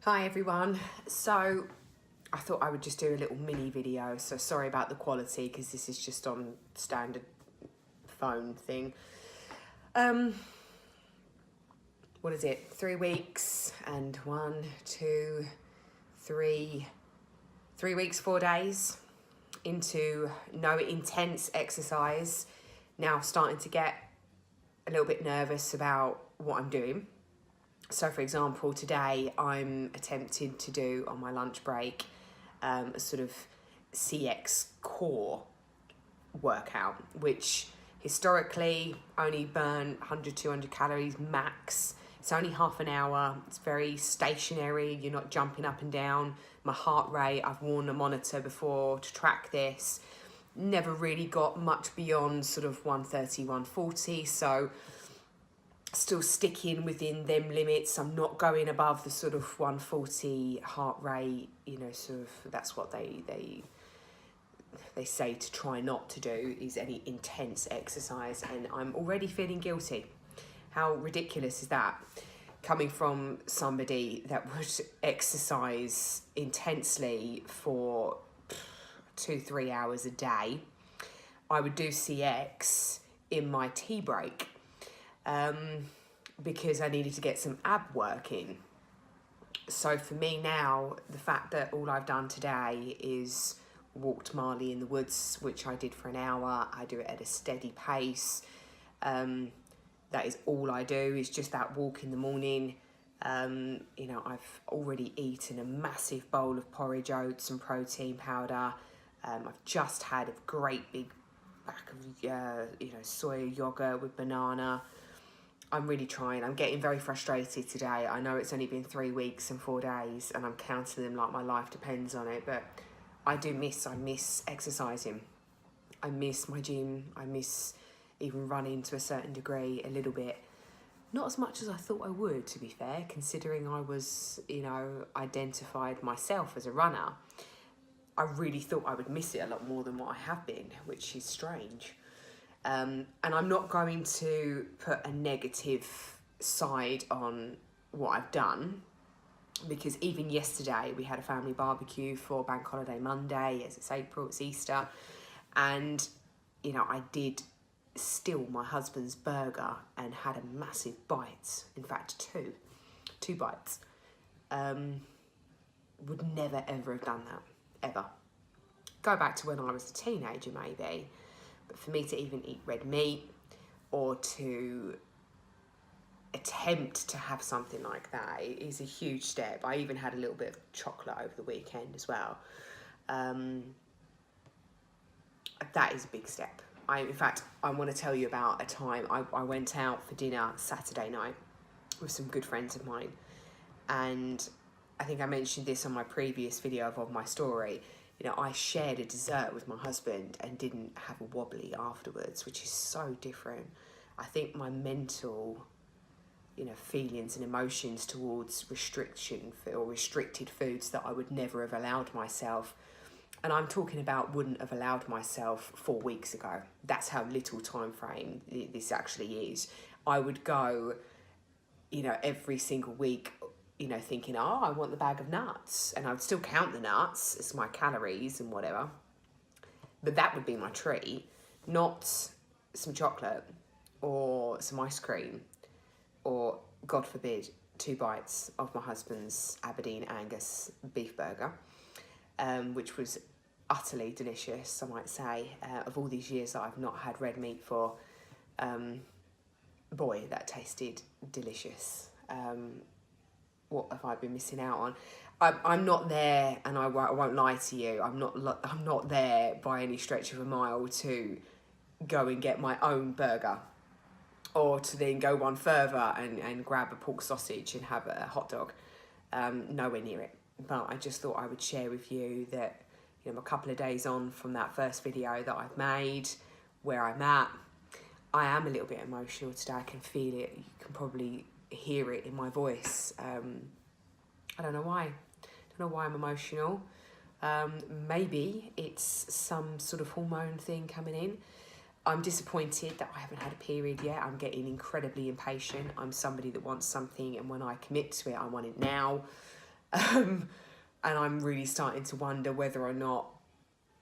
Hi everyone. So I thought I would just do a little mini video. So sorry about the quality because this is just on standard phone thing. What is it? 3 weeks and 1, 2, 3 weeks, 4 days into no intense exercise. Now starting to get a little bit nervous about what I'm doing. So for example, today I'm attempting to do on my lunch break a sort of CX core workout, which historically only burn 100, 200 calories max. It's only half an hour. It's very stationary. You're not jumping up and down. My heart rate, I've worn a monitor before to track this. Never really got much beyond sort of 130, 140. So still sticking within them limits. I'm not going above the sort of 140 heart rate, you know, sort of that's what they say to try not to do, is any intense exercise, and I'm already feeling guilty. How ridiculous is that? Coming from somebody that would exercise intensely for 2-3 hours a day. I would do CX in my tea break. Because I needed to get some ab work in. So for me now, the fact that all I've done today is walked Marley in the woods, which I did for an hour. I do it at a steady pace. That is all I do, is just that walk in the morning. You know, I've already eaten a massive bowl of porridge oats and protein powder. I've just had a great big pack of, soy yogurt with banana. I'm really trying. I'm getting very frustrated today. I know it's only been 3 weeks and 4 days and I'm counting them like my life depends on it, but I miss exercising. I miss my gym. I miss even running to a certain degree a little bit. Not as much as I thought I would, to be fair, considering I was, identified myself as a runner. I really thought I would miss it a lot more than what I have been, which is strange. And I'm not going to put a negative side on what I've done, because even yesterday we had a family barbecue for Bank Holiday Monday, as it's April, it's Easter, and I did steal my husband's burger and had a massive bite. In fact, two bites. Would never ever have done that, ever. Go back to when I was a teenager maybe. But for me to even eat red meat or to attempt to have something like that is a huge step. I even had a little bit of chocolate over the weekend as well. That is a big step. In fact, I want to tell you about a time I went out for dinner Saturday night with some good friends of mine. And I think I mentioned this on my previous video of my story. I shared a dessert with my husband and didn't have a wobbly afterwards, which is so different. I think my mental, feelings and emotions towards restriction or restricted foods that I would never have allowed myself. And I'm talking about wouldn't have allowed myself 4 weeks ago. That's how little time frame this actually is. I would go, every single week, thinking, I want the bag of nuts. And I would still count the nuts as my calories and whatever. But that would be my treat, not some chocolate or some ice cream or, God forbid, 2 bites of my husband's Aberdeen Angus beef burger, which was utterly delicious, I might say. Of all these years that I've not had red meat for, boy, that tasted delicious. What have I been missing out on? I'm not there, and I won't lie to you. I'm not there by any stretch of a mile to go and get my own burger, or to then go one further and grab a pork sausage and have a hot dog. Nowhere near it. But I just thought I would share with you that I'm a couple of days on from that first video that I've made, where I'm at. I am a little bit emotional today. I can feel it. You can probably hear it in my voice. I don't know why. I don't know why I'm emotional. Maybe it's some sort of hormone thing coming in. I'm disappointed that I haven't had a period yet. I'm getting incredibly impatient. I'm somebody that wants something, and when I commit to it, I want it now. And I'm really starting to wonder whether or not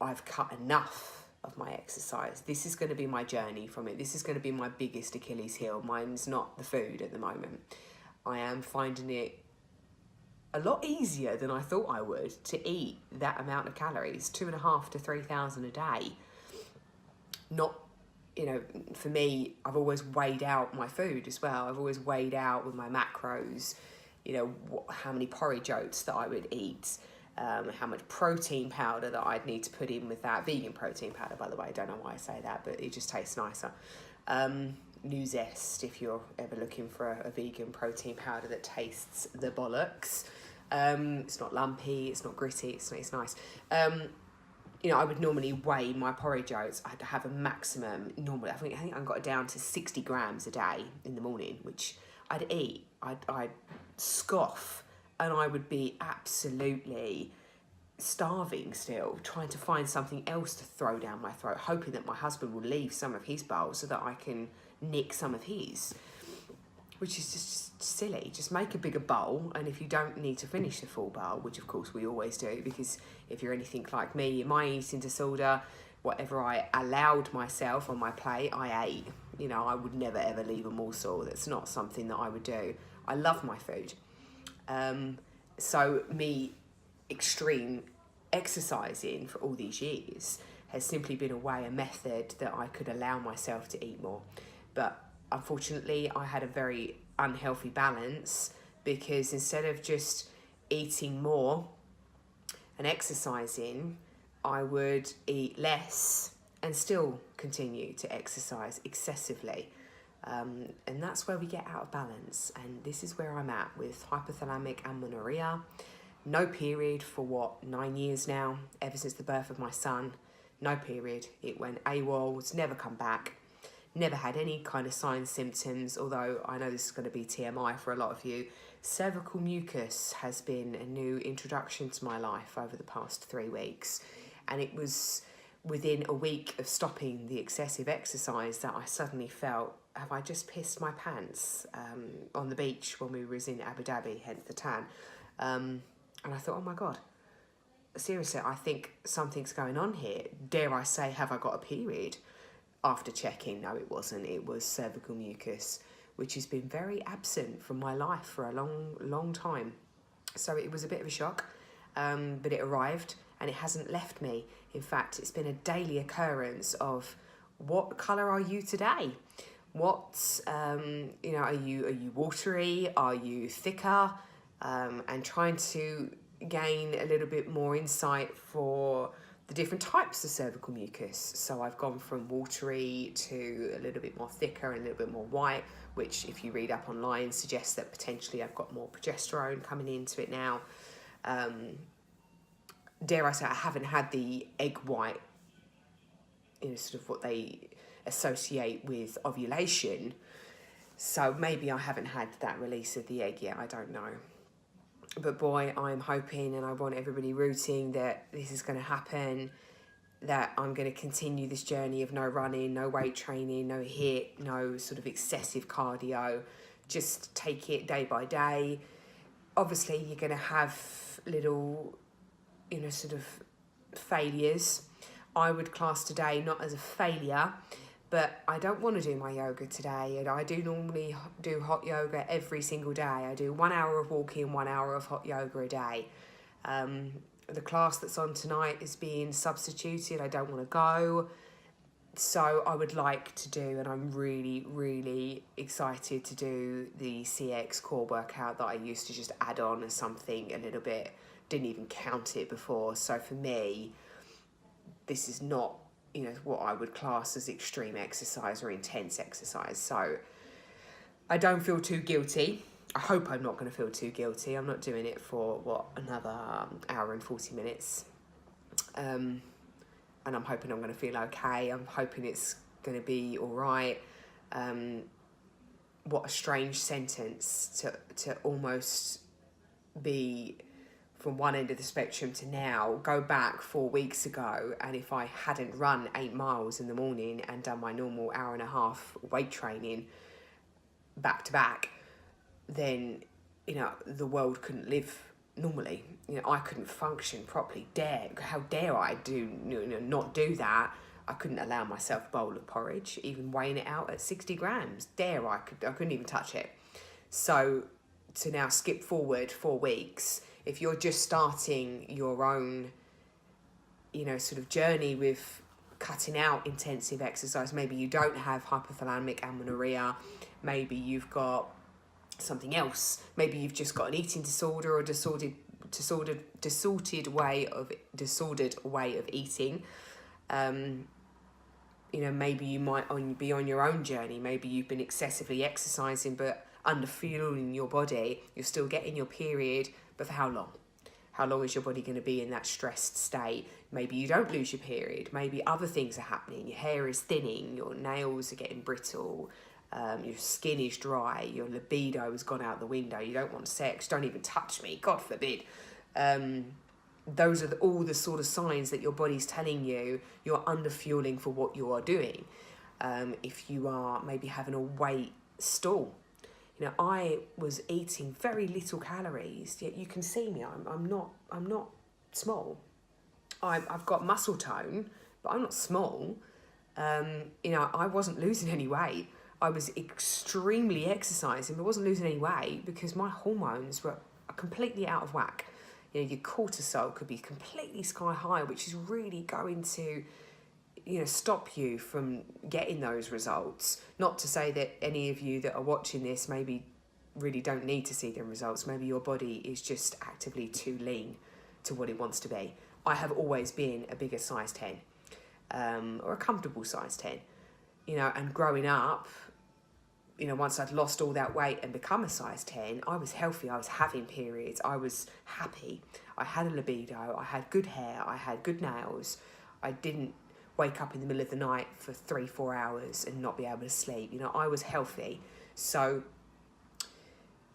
I've cut enough of my exercise. This is going to be my journey from it. This is going to be my biggest Achilles heel. Mine's not the food at the moment. I am finding it a lot easier than I thought I would to eat that amount of calories, 2,500 to 3,000 a day. Not, you know, for me, I've always weighed out my food as well. I've always weighed out with my macros, you know, how many porridge oats that I would eat, how much protein powder that I'd need to put in with that. Vegan protein powder, by the way, I don't know why I say that, but it just tastes nicer. New Zest, if you're ever looking for a vegan protein powder that tastes the bollocks. It's not lumpy, it's not gritty, it's nice. You know, I would normally weigh my porridge oats. I'd have a maximum, normally, I think I got it down to 60 grams a day in the morning, which I'd eat, I'd scoff, and I would be absolutely starving still, trying to find something else to throw down my throat, hoping that my husband will leave some of his bowl so that I can nick some of his, which is just silly. Just make a bigger bowl, and if you don't need to finish the full bowl, which of course we always do, because if you're anything like me, in my eating disorder, whatever I allowed myself on my plate, I ate. You know, I would never ever leave a morsel. That's not something that I would do. I love my food. So me extreme exercising for all these years has simply been a method that I could allow myself to eat more. But unfortunately, I had a very unhealthy balance, because instead of just eating more and exercising, I would eat less and still continue to exercise excessively. And that's where we get out of balance. And this is where I'm at with hypothalamic amenorrhea. No period for 9 years now, ever since the birth of my son. No period. It went AWOL, it's never come back. Never had any kind of signs, symptoms, although I know this is going to be TMI for a lot of you. Cervical mucus has been a new introduction to my life over the past 3 weeks. And it was within a week of stopping the excessive exercise that I suddenly felt, have I just pissed my pants on the beach when we was in Abu Dhabi, hence the tan. And I thought, oh my God, seriously, I think something's going on here. Dare I say, have I got a period? After checking, no, it wasn't. It was cervical mucus, which has been very absent from my life for a long time. So it was a bit of a shock, but it arrived and it hasn't left me. In fact, it's been a daily occurrence of, what colour are you today? What, you know, are you watery? Are you thicker? And trying to gain a little bit more insight for the different types of cervical mucus. So I've gone from watery to a little bit more thicker and a little bit more white, which if you read up online suggests that potentially I've got more progesterone coming into it now. Dare I say, I haven't had the egg white, you know, sort of what they associate with ovulation. So maybe I haven't had that release of the egg yet, I don't know. But boy, I'm hoping, and I want everybody rooting that this is going to happen, that I'm going to continue this journey of no running, no weight training, no HIIT, no sort of excessive cardio. Just take it day by day. Obviously, you're going to have little, you know, sort of failures. I would class today not as a failure, but I don't want to do my yoga today, and I do normally do hot yoga every single day. I do 1 hour of walking, 1 hour of hot yoga a day. The class that's on tonight is being substituted. I don't want to go. So I would like to do, and I'm really, really excited to do the CX core workout that I used to just add on as something a little bit, didn't even count it before. So for me, this is not, you know, what I would class as extreme exercise or intense exercise. So I don't feel too guilty. I hope I'm not going to feel too guilty. I'm not doing it for, another hour and 40 minutes. And I'm hoping I'm going to feel okay. I'm hoping it's going to be all right. What a strange sentence to almost be from one end of the spectrum to now, go back 4 weeks ago, and if I hadn't run 8 miles in the morning and done my normal hour and a half weight training back to back, then, you know, the world couldn't live normally. You know, I couldn't function properly. How dare I not do that? I couldn't allow myself a bowl of porridge, even weighing it out at 60 grams. I couldn't even touch it. So to now skip forward 4 weeks, if you're just starting your own, sort of journey with cutting out intensive exercise, maybe you don't have hypothalamic amenorrhea, maybe you've got something else, maybe you've just got an eating disorder or disordered way of eating. Maybe you might be on your own journey. Maybe you've been excessively exercising but underfueling your body. You're still getting your period, but for how long? How long is your body going to be in that stressed state? Maybe you don't lose your period. Maybe other things are happening. Your hair is thinning. Your nails are getting brittle. Your skin is dry. Your libido has gone out the window. You don't want sex. Don't even touch me. God forbid. Those are all the sort of signs that your body's telling you you're underfueling for what you are doing. If you are maybe having a weight stall. I was eating very little calories, yet you can see me. I'm not small. I've got muscle tone, but I'm not small. I wasn't losing any weight. I was extremely exercising, but wasn't losing any weight because my hormones were completely out of whack. Your cortisol could be completely sky high, which is really going to, stop you from getting those results. Not to say that any of you that are watching this maybe really don't need to see them results. Maybe your body is just actively too lean to what it wants to be. I have always been a bigger size 10, or a comfortable size 10, and growing up, once I'd lost all that weight and become a size 10, I was healthy, I was having periods, I was happy, I had a libido, I had good hair, I had good nails, I didn't wake up in the middle of the night for 3-4 hours and not be able to sleep. I was healthy. So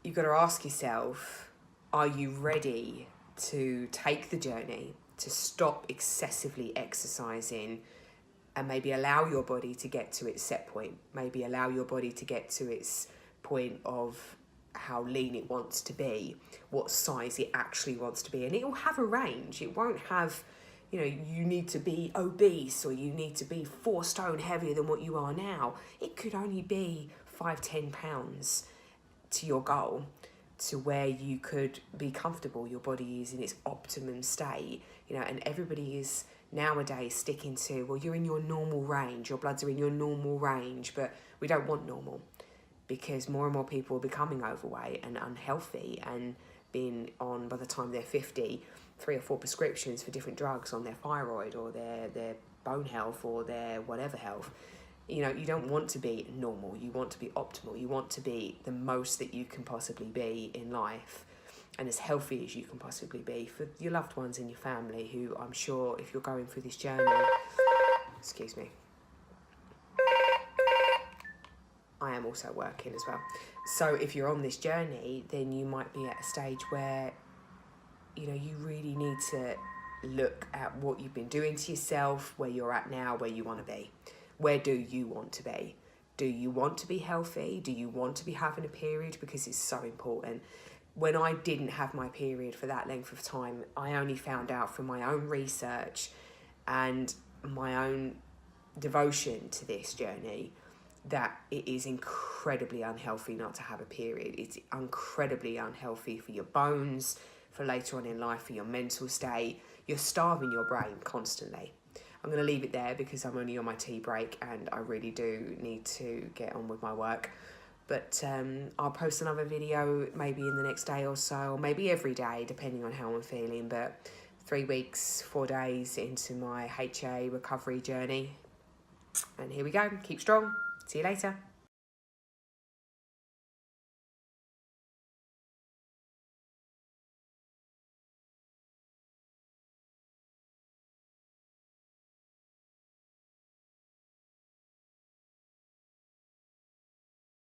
you've got to ask yourself, are you ready to take the journey, to stop excessively exercising and maybe allow your body to get to its set point, maybe allow your body to get to its point of how lean it wants to be, what size it actually wants to be. And it will have a range. It won't have, you need to be obese or you need to be 4 stone heavier than what you are now. It could only be 5-10 pounds to your goal, to where you could be comfortable, your body is in its optimum state, and everybody is nowadays sticking to, well, you're in your normal range, your bloods are in your normal range, but we don't want normal because more and more people are becoming overweight and unhealthy and being on, by the time they're 50, 3 or 4 prescriptions for different drugs on their thyroid or their bone health or their whatever health. You don't want to be normal. You want to be optimal. You want to be the most that you can possibly be in life and as healthy as you can possibly be for your loved ones and your family, who I'm sure if you're going through this journey, excuse me, I am also working as well. So if you're on this journey, then you might be at a stage where, you really need to look at what you've been doing to yourself, where you're at now, where you want to be. Where do you want to be? Do you want to be healthy? Do you want to be having a period? Because it's so important. When I didn't have my period for that length of time, I only found out from my own research and my own devotion to this journey that it is incredibly unhealthy not to have a period. It's incredibly unhealthy for your bones, for later on in life, for your mental state. You're starving your brain constantly. I'm going to leave it there because I'm only on my tea break and I really do need to get on with my work. But I'll post another video maybe in the next day or so, or maybe every day, depending on how I'm feeling. But 3 weeks, 4 days into my HA recovery journey. And here we go. Keep strong. See you later.